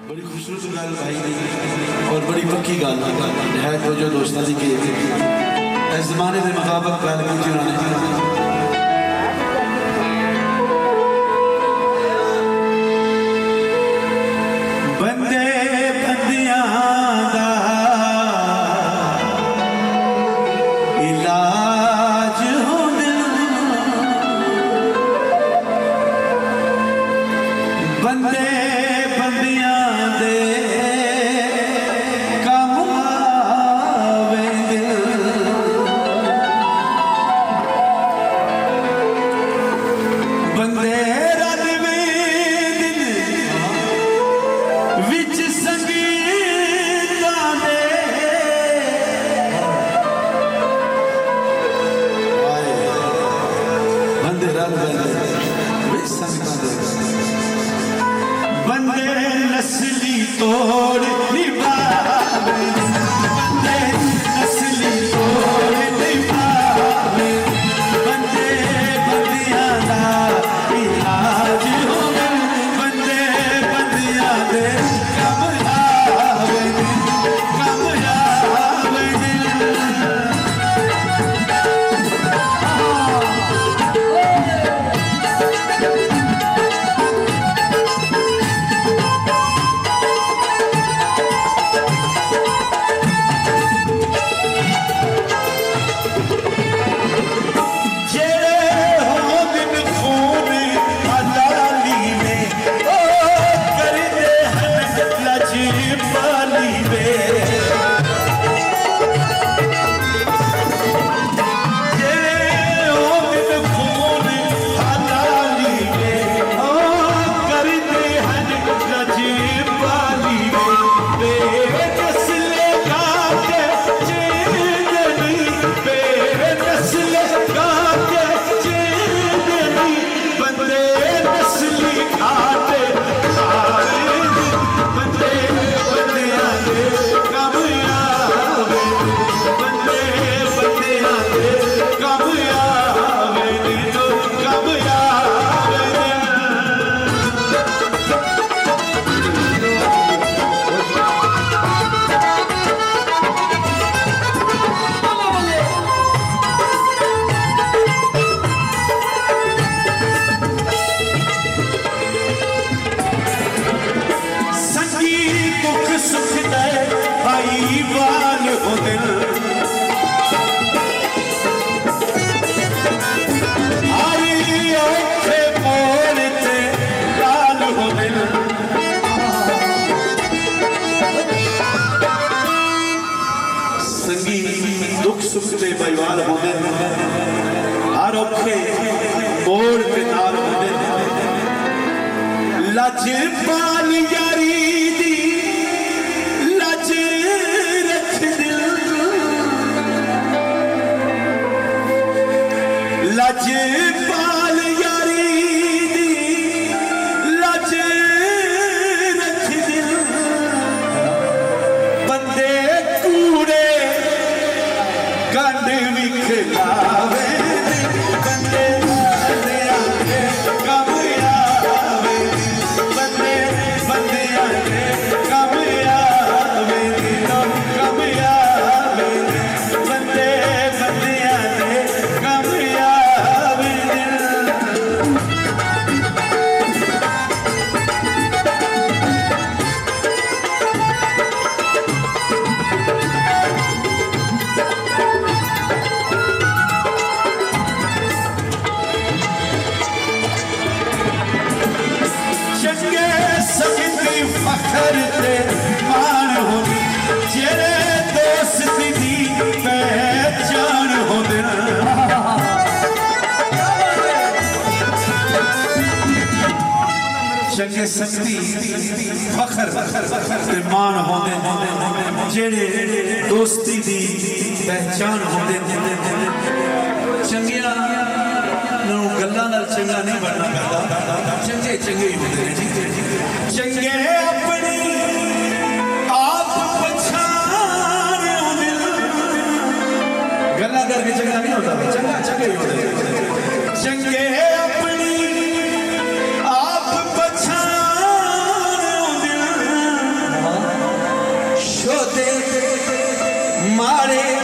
बड़ी खूबसूरत गल भाई दी और बड़ी पक्की गल है जो दोस्तों की इस जमाने के मुताबिक गल की उन्होंने चंगे संगती फखर ते मान होंदे जेड़े दोस्ती दी पहचान होंदे चंगियां गल्लां नाल चंगा नहीं बनना पैंदा चंगे चंगे ही होंदे चंगे अपनी आप पछाण होंदे गल्लां करके चंगा नहीं होता चंगा चंगे ही होंदे चंगे अपनी आप पछाण मारे